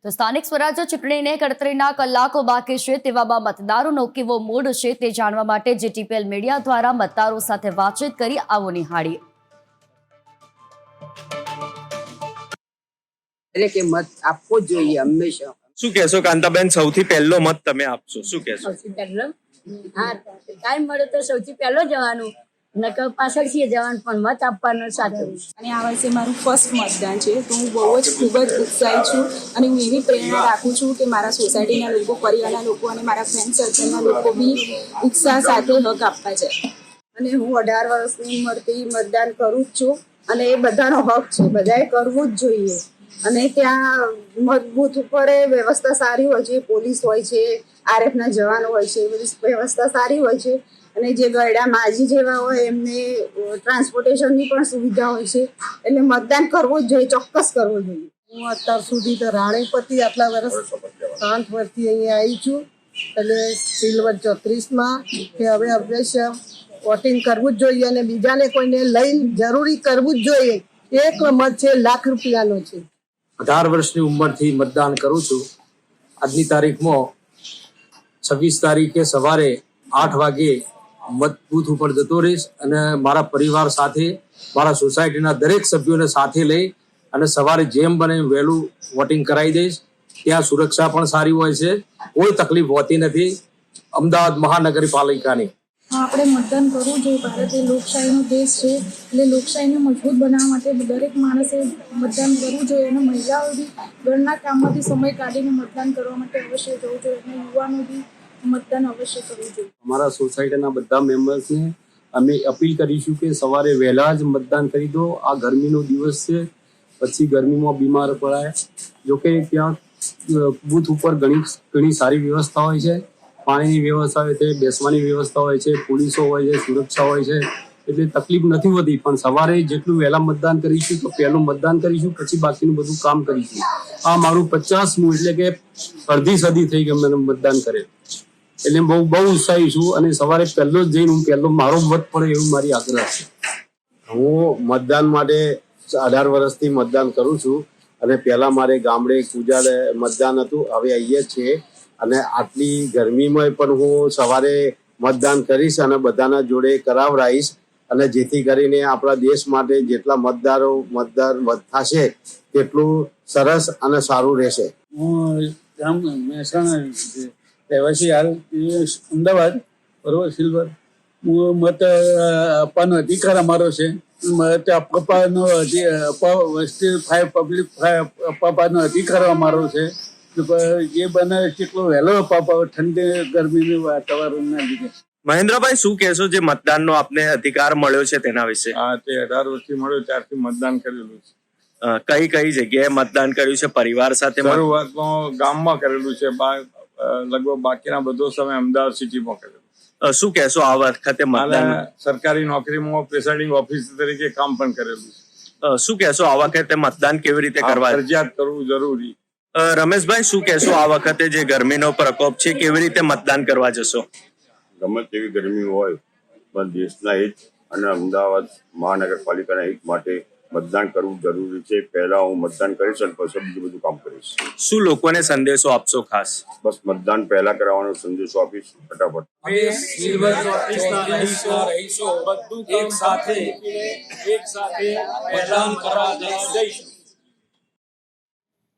તો સ્થાનિક સ્વરાજ્ય ચૂંટણીને ગણતરીના કલાકો બાકી છે, તેવામાં મતદારોનો કેવો મૂડ છે તે જાણવા માટે જીટીપીએલ મીડિયા દ્વારા મતદારો સાથે વાતચીત કરી આવો નિહાળીએ। એટલે કે મત આપવો જ જોઈએ હંમેશા। શું કહેશો કાંતાબેન, સૌથી પહેલો મત તમે આપશો, શું કહેશો? સૌથી પહેલો હા, ટાઈમ મળે તો સૌથી પહેલો જવાનું, નકર પાછળથી જવાનું, પણ મત આપવાનો સાથે। અને આ વર્ષે મારું ફર્સ્ટ મતદાન છે, તો હું બહુ જ ખૂબ જ ઉત્સાહિત છું અને હું એવી પ્રેરણા રાખું છું કે મારા સોસાયટીના લોકો, પરિવારના લોકો અને મારા ફ્રેન્ડ સર્કલના લોકો બી ઉત્સાહ સાથે હક આપવા છે। અને હું 18 વર્ષની ઉંમરથી મતદાન કરું જ છું અને એ બધાનો હક છે, બધાએ કરવું જ જોઈએ। અને ત્યાં મજબૂત ઉપર વ્યવસ્થા સારી હોય છે, પોલીસ હોય છે, આરએફના જવાનો હોય છે, બધી વ્યવસ્થા સારી હોય છે। અને જે ગયડા માજી જેવા હોય એમને ટ્રાન્સપોર્ટેશનની પણ સુવિધા હોય છે, એટલે મતદાન કરવું જ જોઈએ, ચોક્કસ કરવું જોઈએ। હું અત્યાર સુધી તો રાણીપતિ આટલા વર્ષ 5 વર્ષથી અહીંયા આવી છું, એટલે સિલ્વર 34માં કે હવે અવશ્ય વોટિંગ કરવું જ જોઈએ અને બીજાને કોઈને લઈને જરૂરી કરવું જ જોઈએ। એક મત છે, લાખ રૂપિયાનો છે। 18 વર્ષની ઉંમરથી મતદાન કરું છું। આજની તારીખમાં 26 તારીખે સવારે 8 વાગે મત બૂથ ઉપર જતો રહીશ અને મારા પરિવાર સાથે, મારા સોસાયટીના દરેક સભ્યોને સાથે લઈ અને સવારે જેમ બને વહેલું વોટિંગ કરાવી દઈશ। ત્યાં સુરક્ષા પણ સારી હોય છે, કોઈ તકલીફ હોતી નથી અમદાવાદ મહાનગરપાલિકાની। આપણે મતદાન કરવું જોઈએ। ભારત એ લોકશાહીનો દેશ છે, એટલે લોકશાહીને મજબૂત બનાવવા માટે દરેક માણસે મતદાન કરવું જોઈએ અને મહિલાઓ બી ઘરના કામમાંથી સમય કાઢીને મતદાન કરવા માટે અવશ્ય જવું જોઈએ અને યુવાનો બી મતદાન અવશ્ય કરવું જોઈએ। અમારા સોસાયટીના બધા મેમ્બર્સને અમે અપીલ કરીશું કે સવારે વહેલા જ મતદાન કરી દો। આ ગરમીનો દિવસ છે, પછી ગરમીમાં બીમાર પડાય। જોકે ત્યાં બૂથ ઉપર ઘણી સારી વ્યવસ્થા હોય છે, પાણીની વ્યવસ્થા હોય છે, બેસવાની વ્યવસ્થા હોય છે, પોલીસો હોય છે, સુરક્ષા હોય છે, એટલે તકલીફ નથી હોતી। પણ સવારે જેટલું વહેલા મતદાન કરીશું તો પહેલું મતદાન કરીશું, પછી બાકીનું બધું કામ કરીશું। આ મારું 50મું, એટલે કે અડધી સદી થઈ ગઈ મને મતદાન કરે, એટલે બહુ ઉત્સાહી છું અને સવારે પહેલો જ જઈને હું પહેલો મારો મત પડે એવું મારી આગ્રહ છે। હું મતદાન માટે 18 વર્ષથી મતદાન કરું છું અને પહેલા મારે ગામડે કુજાડે મતદાન હતું, હવે અહીંયા છે અને આટલી ગરમીમાં પણ હું સવારે મતદાન કરીશ અને બધાના જોડે કરાવરાઈશ અને જેથી કરીને આપણા દેશ માટે જેટલા મતદાર થશે તેટલું સરસ અને સારું રહેશે। હું ગામ મહેસાણા રહેવાસી, હાલ અમદાવાદ, બરોબર, સિલ્વર। હું મત આપવાનો અધિકાર અમારો છે, મત આપવાનો પબ્લિક આપવાનો અધિકાર અમારો છે। જે બને કેટલો વહેલો અપાવો, ઠંડી ગરમીનું વાતાવરણના લીધે। મહેન્દ્રભાઈ, શું કહેશો, જે મતદાનનો આપને અધિકાર મળ્યો છે તેના વિશે? હા, તે 18 વર્ષથી મળ્યો ત્યારથી મતદાન કરેલું છે। કઈ કઈ જગ્યાએ મતદાન કર્યું છે? પરિવાર સાથે? શરૂઆતમાં ગામમાં કરેલું છે, લગભગ બાકીના બધો સમય અમદાવાદ સિટીમાં કરેલું। શું કહેશો, આ વખતે મતદાન? સરકારી નોકરીમાં પ્રિસાઇડિંગ ઓફિસર તરીકે કામ પણ કરેલું છે। શું કહેશો, આ વખતે મતદાન કેવી રીતે કરવા? ફરજિયાત કરવું જરૂરી। રમેશભાઈ, શું કહેશો, આ વખતે જે ગરમીનો પ્રકોપ છે, કેવી રીતે મતદાન કરવા જશો? ગમે તેવી ગરમી હોય પણ દેશના હિત અને અમદાવાદ મહાનગરપાલિકાના હિત માટે મતદાન કરવું જરૂરી છે। પહેલા હું મતદાન કરીશ અને પછી બીજું બધું કામ કરીશ। શું લોકોને સંદેશો આપશો ખાસ? બસ મતદાન પહેલા કરવાનો સંદેશો આપીશ, ફટાફટ। એક સાથે મતદાન કરવા જઈશું।